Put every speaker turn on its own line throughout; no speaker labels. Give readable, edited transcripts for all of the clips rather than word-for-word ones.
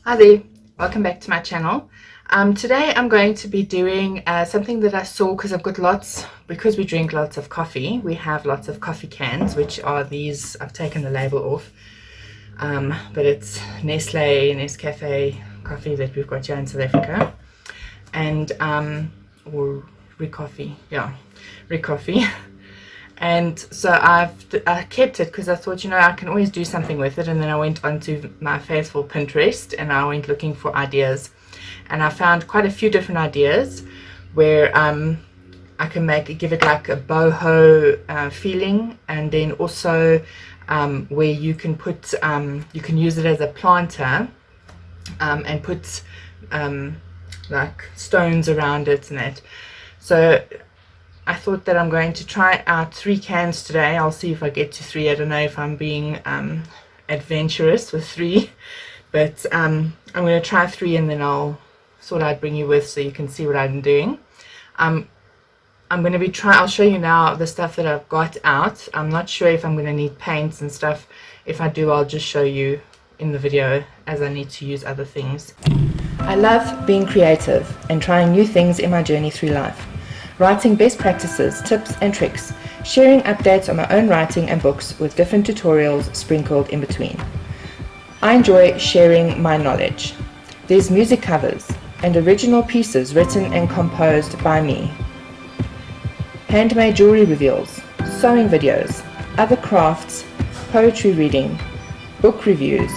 Hi there, welcome back to my channel. Today I'm going to be doing something that I saw because because we drink lots of coffee, we have lots of coffee cans, which are these. I've taken the label off, but it's Nescafe coffee that we've got here in South Africa, and or Recoffee, yeah, Recoffee. And so I kept it because I thought, I can always do something with it. And then I went onto my faithful Pinterest and I went looking for ideas, and I found quite a few different ideas where I can give it like a boho feeling, and then also where you can put you can use it as a planter and put like stones around it and that. So I thought that I'm going to try out 3 cans today. I'll see if I get to 3. I don't know if I'm being adventurous with 3, but I'm going to try 3 and then I'd bring you with so you can see what I'm doing. I'm going to be I'll show you now the stuff that I've got out. I'm not sure if I'm going to need paints and stuff. If I do, I'll just show you in the video, as I need to use other things. I love being creative and trying new things in my journey through life. Writing best practices, tips and tricks, sharing updates on my own writing and books with different tutorials sprinkled in between. I enjoy sharing my knowledge. There's music covers and original pieces written and composed by me. Handmade jewelry reveals, sewing videos, other crafts, poetry reading, book reviews,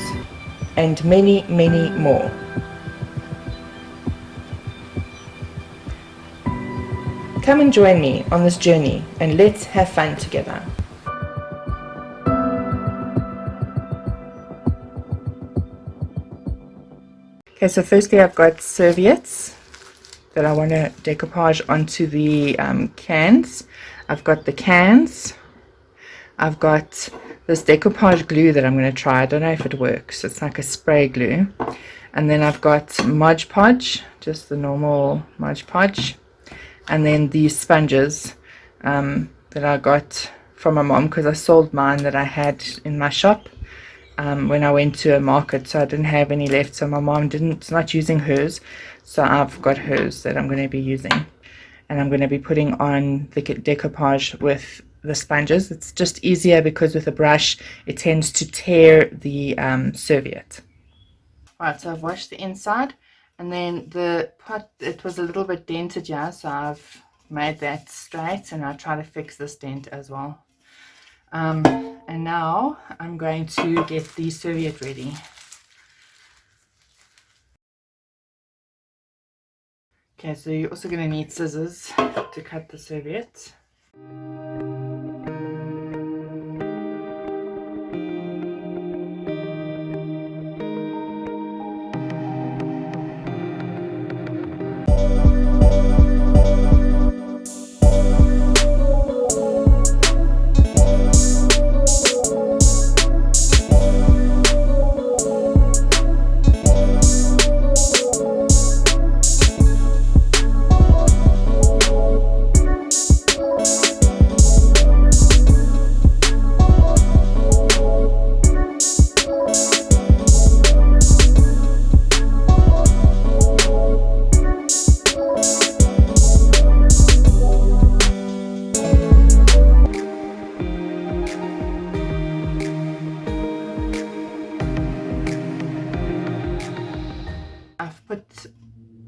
and many, many more. Come and join me on this journey and let's have fun together. Okay, so firstly I've got serviettes that I want to decoupage onto the cans. I've got the cans. I've got this decoupage glue that I'm going to try. I don't know if it works. It's like a spray glue. And then I've got Mod Podge, just the normal Mod Podge. And then these sponges that I got from my mom, because I sold mine that I had in my shop when I went to a market, so I didn't have any left. So my mom it's not using hers, so I've got hers that I'm going to be using, and I'm going to be putting on the decoupage with the sponges. It's just easier because with a brush it tends to tear the serviette. Right, so I've washed the inside. And then the pot, it was a little bit dented, yeah, so I've made that straight, and I'll try to fix this dent as well. And now I'm going to get the serviette ready. Okay, so you're also going to need scissors to cut the serviette.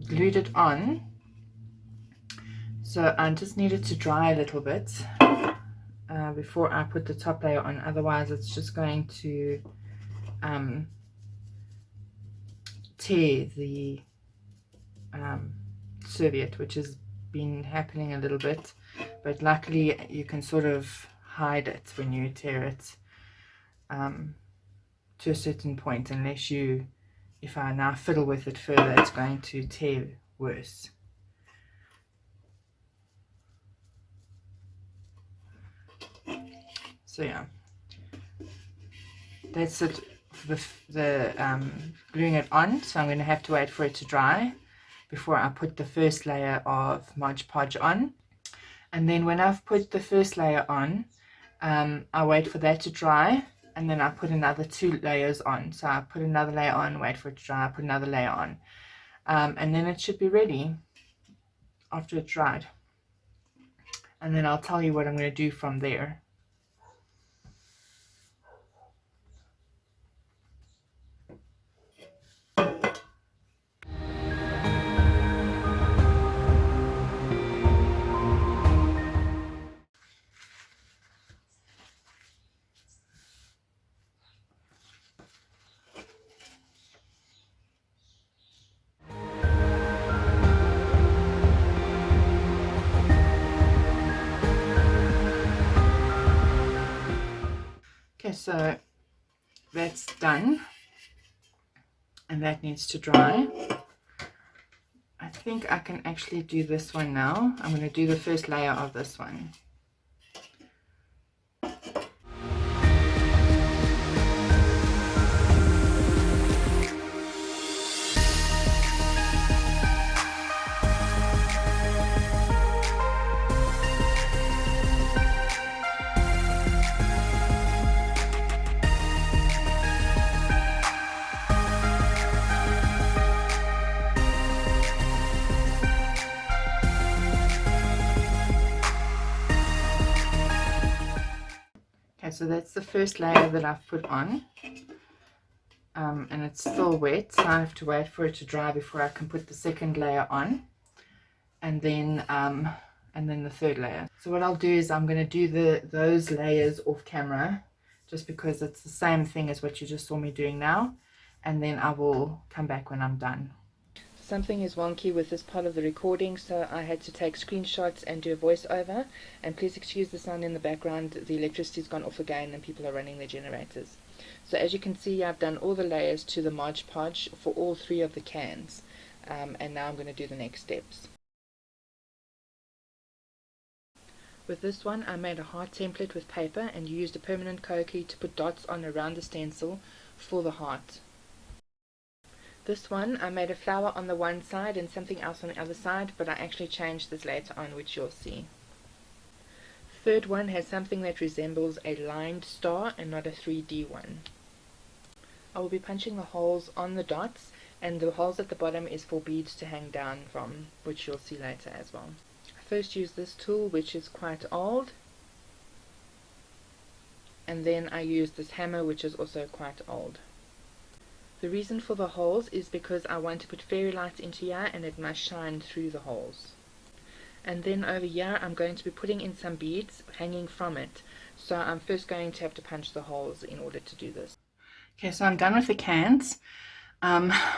Glued it on, so I just need it to dry a little bit before I put the top layer on, otherwise it's just going to tear the serviette, which has been happening a little bit, but luckily you can sort of hide it when you tear it to a certain point, unless if I now fiddle with it further, it's going to tear worse. So yeah, that's it for the gluing it on. So I'm going to have to wait for it to dry before I put the first layer of Mod Podge on. And then when I've put the first layer on, I wait for that to dry, and then I put another 2 layers on. So I put another layer on, wait for it to dry, put another layer on, and then it should be ready after it's dried. And then I'll tell you what I'm going to do from there. Okay, so that's done, and that needs to dry. I think I can actually do this one now. I'm going to do the first layer of this one. So that's the first layer that I've put on, and it's still wet, so I have to wait for it to dry before I can put the second layer on, and then the third layer. So what I'll do is I'm going to do those layers off camera, just because it's the same thing as what you just saw me doing now, and then I will come back when I'm done. Something is wonky with this part of the recording, so I had to take screenshots and do a voiceover, and please excuse the sound in the background. The electricity's gone off again and people are running their generators. So as you can see, I've done all the layers to the Mod Podge for all 3 of the cans, and now I'm going to do the next steps. With this one, I made a heart template with paper and used a permanent Koki to put dots on around the stencil for the heart. This one, I made a flower on the one side and something else on the other side, but I actually changed this later on, which you'll see. Third one has something that resembles a lined star and not a 3D one. I will be punching the holes on the dots, and the holes at the bottom is for beads to hang down from, which you'll see later as well. I first use this tool, which is quite old, and then I use this hammer, which is also quite old. The reason for the holes is because I want to put fairy lights into here and it must shine through the holes. And then over here I'm going to be putting in some beads hanging from it. So I'm first going to have to punch the holes in order to do this. Okay, so I'm done with the cans.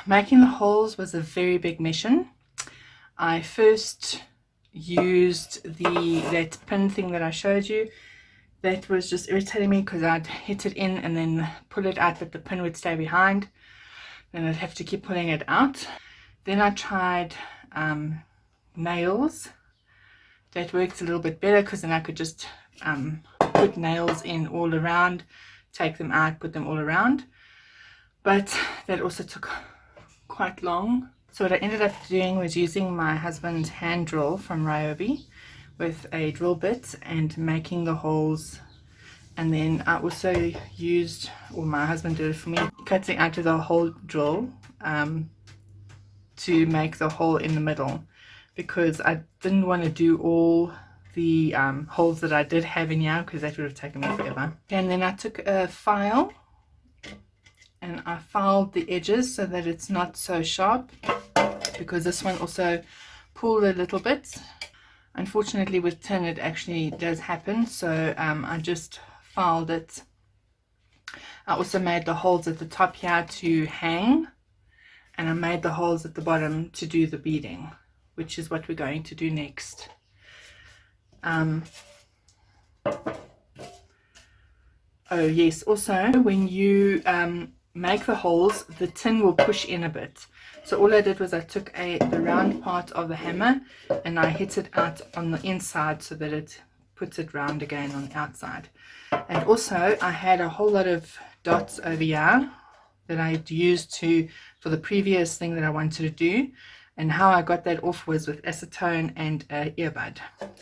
Making the holes was a very big mission. I first used that pin thing that I showed you. That was just irritating me because I'd hit it in and then pull it out, but the pin would stay behind. Then I'd have to keep pulling it out. Then I tried nails. That worked a little bit better because then I could just put nails in all around, take them out, put them all around. But that also took quite long. So what I ended up doing was using my husband's hand drill from Ryobi with a drill bit and making the holes, and then I also used, or my husband did it for me, cutting out of the hole drill to make the hole in the middle, because I didn't want to do all the holes that I did have in here because that would have taken me forever. And then I took a file and I filed the edges so that it's not so sharp, because this one also pulled a little bit. Unfortunately with tin it actually does happen, so I just filed it. I also made the holes at the top here to hang, and I made the holes at the bottom to do the beading, which is what we're going to do next. Oh yes, also when you make the holes, the tin will push in a bit. So all I did was I took the round part of the hammer and I hit it out on the inside so that it puts it round again on the outside. And also I had a whole lot of dots over here that I used for the previous thing that I wanted to do. And how I got that off was with acetone and an earbud,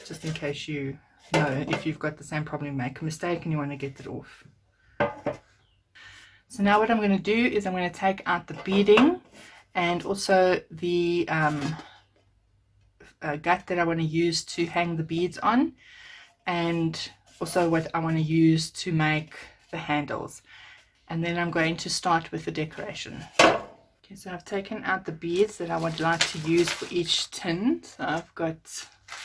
just in case you know if you've got the same problem, you make a mistake and you want to get it off. So now what I'm going to do is I'm going to take out the beading and also the gut that I want to use to hang the beads on, and also what I want to use to make the handles. And then I'm going to start with the decoration. Okay, so I've taken out the beads that I would like to use for each tin. So I've got,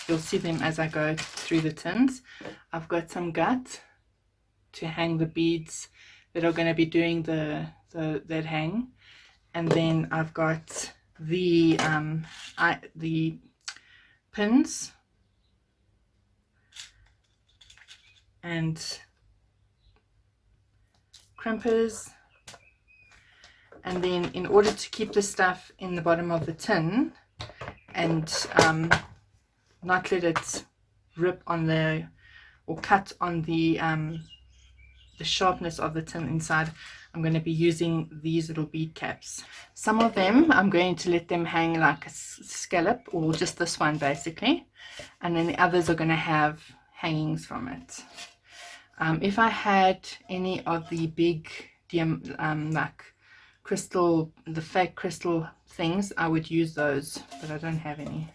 you'll see them as I go through the tins. I've got some gut to hang the beads that are going to be doing that hang, and then I've got the pins and crimpers. And then in order to keep the stuff in the bottom of the tin and not let it rip on the, or cut on the sharpness of the tin inside, I'm going to be using these little bead caps. Some of them I'm going to let them hang like a scallop, or just this one basically, and then the others are going to have hangings from it. If I had any of the big like crystal, the fake crystal things, I would use those, but I don't have any.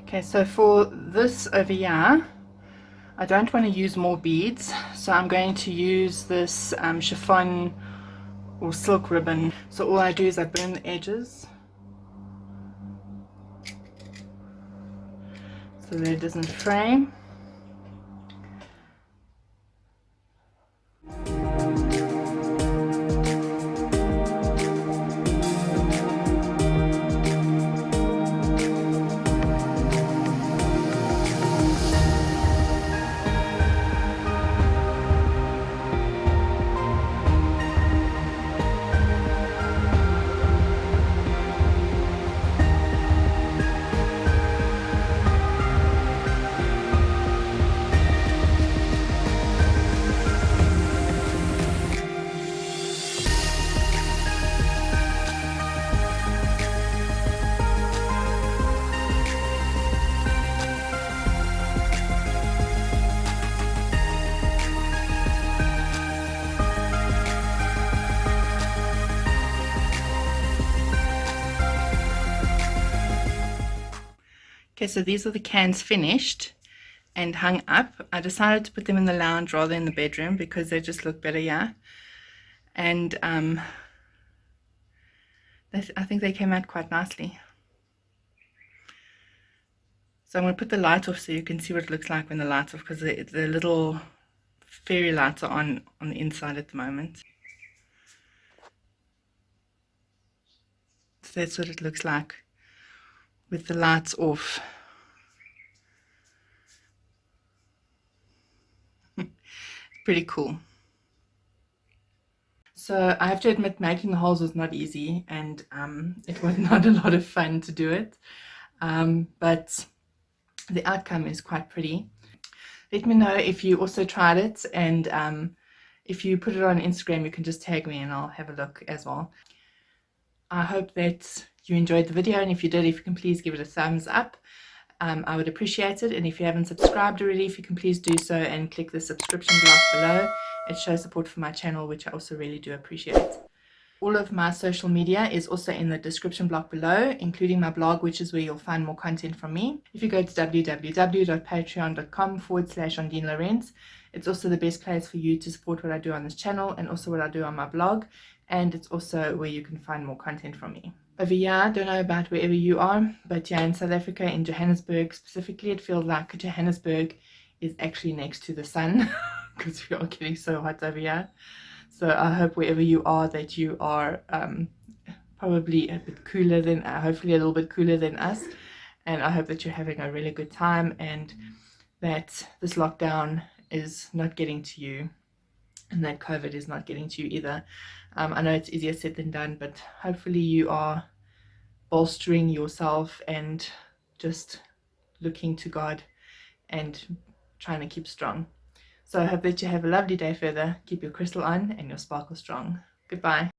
Okay, so for this over here, I don't want to use more beads, so I'm going to use this chiffon or silk ribbon. So all I do is I burn the edges so that it doesn't fray. Okay, so these are the cans finished and hung up. I decided to put them in the lounge rather than the bedroom because they just look better, yeah. And I think they came out quite nicely. So I'm going to put the light off so you can see what it looks like when the light's off, because the little fairy lights are on the inside at the moment. So that's what it looks like with the lights off. Pretty cool. So I have to admit, making the holes was not easy, and it was not a lot of fun to do it, but the outcome is quite pretty. Let me know if you also tried it, and if you put it on Instagram, you can just tag me and I'll have a look as well. I hope that you enjoyed the video, and if you did, if you can please give it a thumbs up, I would appreciate it. And if you haven't subscribed already, if you can please do so and click the subscription block below. It shows support for my channel, which I also really do appreciate. All of my social media is also in the description block below, including my blog, which is where you'll find more content from me. If you go to www.patreon.com/Ondeane Lourens, it's also the best place for you to support what I do on this channel and also what I do on my blog, and it's also where you can find more content from me. over here. I don't know about wherever you are, but yeah, in South Africa, in Johannesburg specifically, it feels like Johannesburg is actually next to the sun because we are getting so hot over here. So I hope wherever you are that you are probably a bit cooler than, hopefully a little bit cooler than us, and I hope that you're having a really good time and that this lockdown is not getting to you and that COVID is not getting to you either. I know it's easier said than done, but hopefully you are bolstering yourself and just looking to God and trying to keep strong. So I hope that you have a lovely day further. Keep your crystal on and your sparkle strong. Goodbye.